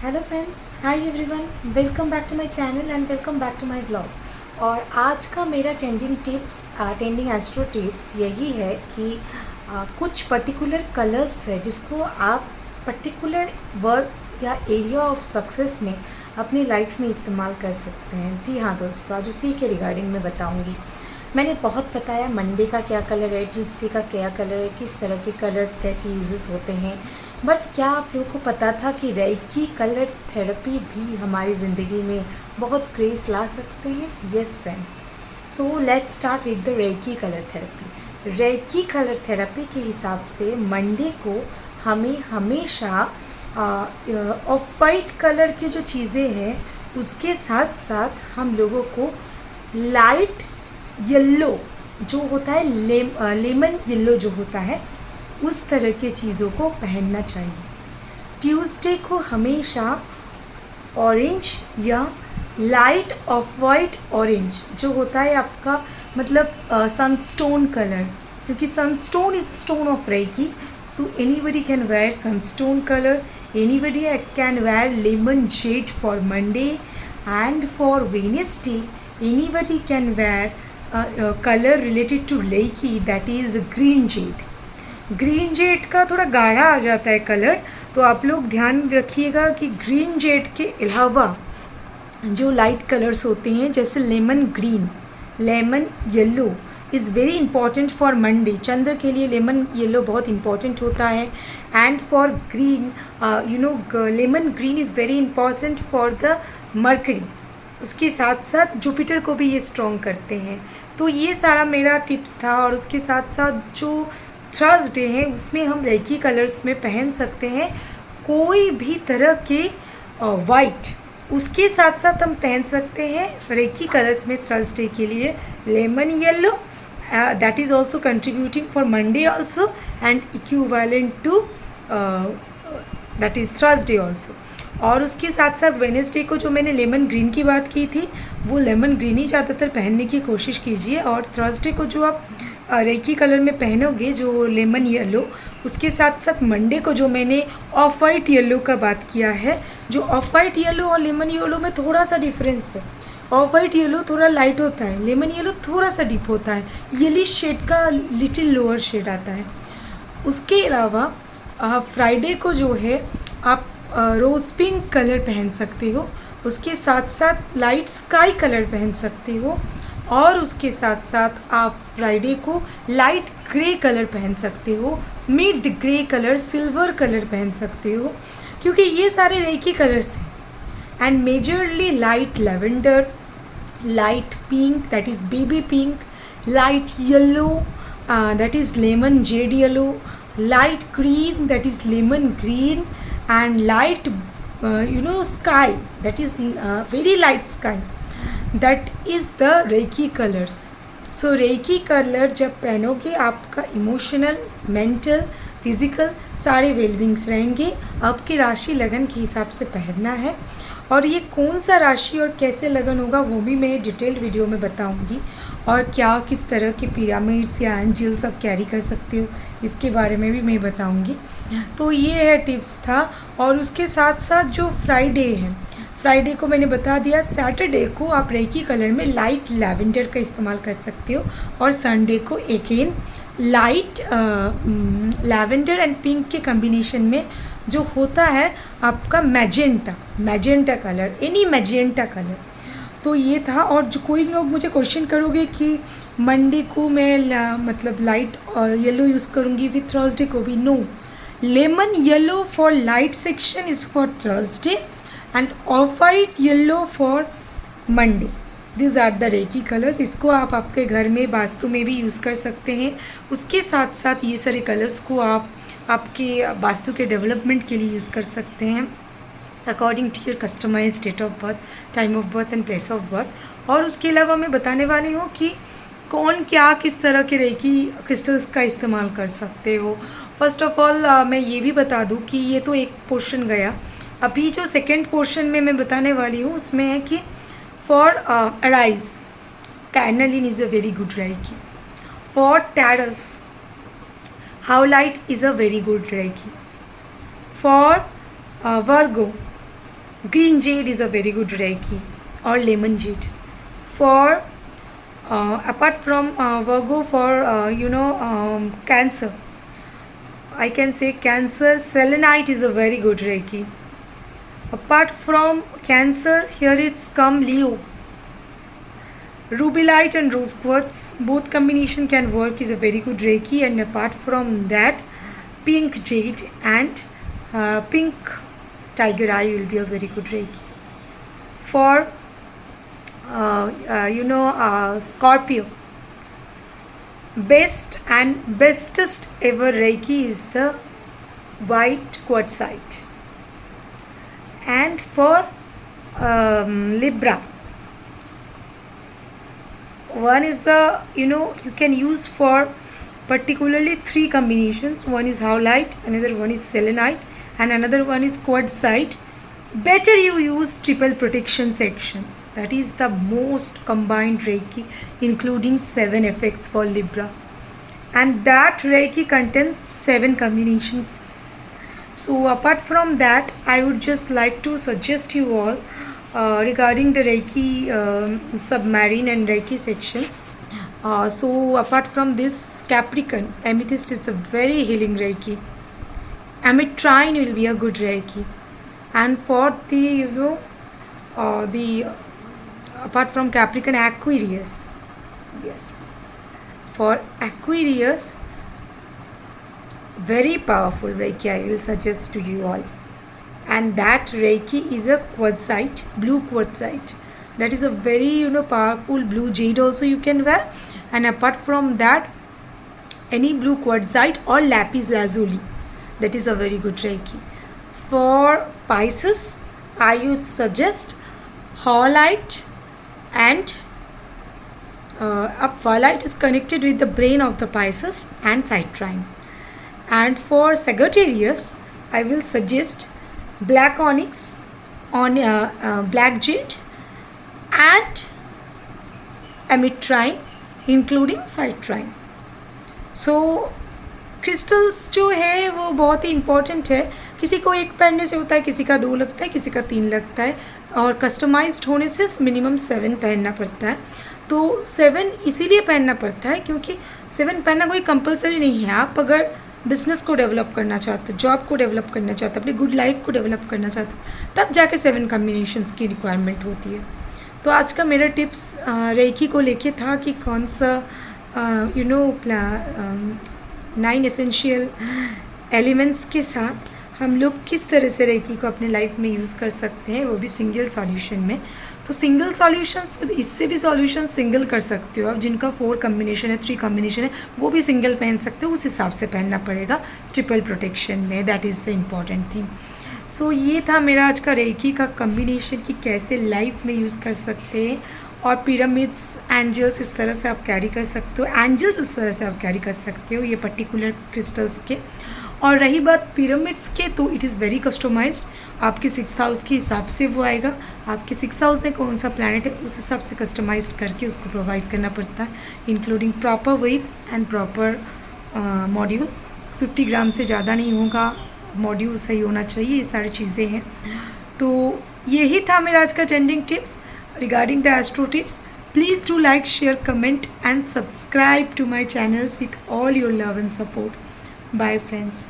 Hello friends, hi everyone, welcome back to my channel and welcome back to my vlog. और आज का मेरा trending astro tips यही है कि कुछ पर्टिकुलर कलर्स है जिसको आप पर्टिकुलर वर्क या एरिया ऑफ सक्सेस में अपनी लाइफ में इस्तेमाल कर सकते हैं। जी हाँ दोस्तों, आज उसी के रिगार्डिंग में बताऊँगी। मैंने बहुत बताया मंडे का क्या कलर है, ट्यूसडे का क्या कलर है, किस तरह के कलर्स कैसे यूजेस होते हैं। बट क्या आप लोगों को पता था कि रेकी कलर थेरेपी भी हमारी ज़िंदगी में बहुत क्रेज़ ला सकते हैं? Yes friends, so let's start with the reiki colour therapy. Reiki colour therapy के हिसाब से मंडे को हमें हमेशा ऑफ वाइट कलर की जो चीज़ें हैं उसके साथ साथ हम लोगों को लाइट येलो जो होता है, लेमन येलो जो होता है, उस तरह के चीज़ों को पहनना चाहिए। ट्यूसडे को हमेशा ऑरेंज या लाइट ऑफ वाइट ऑरेंज जो होता है आपका मतलब सनस्टोन कलर, क्योंकि sunstone is stone of reiki, so anybody can wear sunstone colour, anybody can wear lemon jade for Monday and for Wednesday anybody can wear colour related to reiki, that is green jade. Green jade का थोड़ा गाढ़ा आ जाता है colour, तो आप लोग ध्यान रखिएगा कि ग्रीन जेड के अलावा जो लाइट कलर्स होते हैं जैसे lemon green, lemon yellow is very important for Monday. Chandra के लिए लेमन येलो बहुत इंपॉर्टेंट होता है। And for green lemon green is very important for the Mercury. उसके साथ साथ जुपिटर को भी ये स्ट्रॉन्ग करते हैं। तो ये सारा मेरा टिप्स था। और उसके साथ साथ जो थर्सडे है उसमें हम रेकी कलर्स में पहन सकते हैं कोई भी तरह के वाइट। उसके साथ साथ हम पहन सकते हैं रेकी कलर्स में थर्सडे के लिए lemon yellow, that is also contributing for Monday also and equivalent to that is Thursday also. और उसके साथ साथ वेडनेसडे को जो मैंने लेमन ग्रीन की बात की थी वो लेमन ग्रीन ही ज़्यादातर पहनने की कोशिश कीजिए। और थर्सडे को जो आप रेकी कलर में पहनोगे जो लेमन येलो, उसके साथ साथ मंडे को जो मैंने ऑफ वाइट येलो का बात किया है, जो ऑफ वाइट येलो और लेमन येलो में थोड़ा सा डिफरेंस है। ऑफ वाइट येलो थोड़ा लाइट होता है, लेमन येलो थोड़ा सा डीप होता है, येलिश शेड का लिटिल लोअर शेड आता है। उसके अलावा फ्राइडे को जो है आप रोज़ पिंक कलर पहन सकते हो, उसके साथ साथ लाइट स्काई कलर पहन सकते हो, और उसके साथ साथ आप फ्राइडे को लाइट ग्रे कलर पहन सकते हो, mid grey colour, silver colour पहन सकते हो, क्योंकि ये सारे रेकी कलर्स हैं। And majorly light lavender, light pink that is baby pink, light yellow that is lemon Z yellow, light green that is lemon green, and light sky that is very light sky, that is the reiki colors. so reiki color जब पहनोगे आपका emotional, mental, physical सारे वेलबींग्स रहेंगे। आपकी राशि लगन के हिसाब से पहनना है। और ये कौन सा राशि और कैसे लगन होगा वो भी मैं डिटेल्ड वीडियो में बताऊंगी। और क्या किस तरह के पिरामिड्स या एंजल्स आप कैरी कर सकते हो इसके बारे में भी मैं बताऊंगी। तो ये है टिप्स था। और उसके साथ साथ जो फ्राइडे है, फ्राइडे को मैंने बता दिया। सैटरडे को आप रेकी कलर में लाइट लैवेंडर का इस्तेमाल कर सकते हो, और संडे को again light lavender and pink के कम्बिनेशन में जो होता है आपका magenta colour, any magenta colour. तो ये था। और जो कोई लोग मुझे क्वेश्चन करोगे कि मंडे को मैं मतलब लाइट येलो यूज़ करूँगी विथ थर्सडे को भी, no, lemon yellow for light section is for Thursday and of white yellow for Monday. These are the reiki colours. इसको आप आपके घर में वास्तु में भी यूज़ कर सकते हैं। उसके साथ साथ ये सारे कलर्स को आप आपके वास्तु के डेवलपमेंट के लिए यूज़ कर सकते हैं according to your customise date of birth, time of birth and place of birth. और उसके अलावा मैं बताने वाली हूँ कि कौन क्या किस तरह के रेकी क्रिस्टल्स का इस्तेमाल कर सकते हो। फर्स्ट ऑफ ऑल मैं ये भी बता दूँ कि ये तो एक पोर्शन गया। अभी जो सेकेंड पोर्शन में मैं बताने वाली हूँ उसमें है कि for Aries carnelian is a very good reiki, for Taurus howlite is a very good reiki, for Virgo green jade is a very good Reiki, or lemon jade. For apart from Virgo, for Cancer, I can say Cancer selenite is a very good Reiki. Apart from Cancer, here it's come Leo. Rubellite and rose quartz, both combination can work, is a very good Reiki. And apart from that, pink jade and pink tiger eye will be a very good Reiki. For Scorpio, best and bestest ever Reiki is the white quartzite. And for Libra, one is the you can use for particularly 3 combinations. One is howlite, another one is selenite, and another one is quartzite. Better you use triple protection section. That is the most combined Reiki, including 7 effects for Libra, and that Reiki contains 7 combinations. So apart from that, I would just like to suggest you all regarding the Reiki submarine and Reiki sections. So apart from this, Capricorn, amethyst is the very healing Reiki. Ametrine will be a good Reiki. And for the apart from Capricorn, Aquarius, yes, for Aquarius, very powerful Reiki I will suggest to you all, and that Reiki is a quartzite, blue quartzite. That is a very powerful blue jade also you can wear. And apart from that, any blue quartzite or lapis lazuli, that is a very good Reiki. For Pisces, I would suggest howlite, and howlite is connected with the brain of the Pisces, and citrine. And for Sagittarius, I will suggest black onyx, on black jade, and ametrine, including citrine. So crystals जो है वो बहुत ही important है. किसी को एक पहनने से होता है, किसी का 2 लगता है, किसी का 3 लगता है, और कस्टमाइज्ड होने से मिनिमम 7 पहनना पड़ता है. तो 7 इसीलिए पहनना पड़ता है क्योंकि 7 पहनना कोई कंपलसरी नहीं है. आप अगर बिजनेस को डेवलप करना चाहते हो, जॉब को डेवलप करना चाहते हो, अपनी गुड लाइफ को डेवलप करना चाहते हो, तब जाके 7 कॉम्बिनेशंस की रिक्वायरमेंट होती है. तो आज का मेरा टिप्स रेकी को लेके था कि कौन सा 9 एसेंशियल एलिमेंट्स के साथ हम लोग किस तरह से रेकी को अपने लाइफ में यूज़ कर सकते हैं, वो भी सिंगल सॉल्यूशन में. तो सिंगल सॉल्यूशंस, इससे भी सॉल्यूशन सिंगल कर सकते हो. अब जिनका 4 कॉम्बिनेशन है, 3 कॉम्बिनेशन है, वो भी सिंगल पहन सकते हो. उस हिसाब से पहनना पड़ेगा ट्रिपल प्रोटेक्शन में. That is the important thing. So ये था मेरा आज का रेकी का कॉम्बिनेशन कि कैसे लाइफ में यूज़ कर सकते हैं. और पिरामिड्स, एंजल्स इस तरह से आप कैरी कर सकते हो, एंजल्स इस तरह से आप कैरी कर सकते हो, ये पर्टिकुलर क्रिस्टल्स के. और रही बात पिरामिड्स के, तो इट इज़ वेरी कस्टमाइज्ड. आपके 6th हाउस के हिसाब से वो आएगा. आपके 6th हाउस में कौन सा प्लैनेट है, उस हिसाब से कस्टमाइज्ड करके उसको प्रोवाइड करना पड़ता है, including proper weights and proper module. 50 gram से ज़्यादा नहीं होगा, मॉड्यूल सही होना चाहिए, ये सारी चीज़ें हैं. तो यही था मेरा आज का trending tips regarding the astro tips. Please do like, share, comment and subscribe to my channels with all your love and support. Bye friends.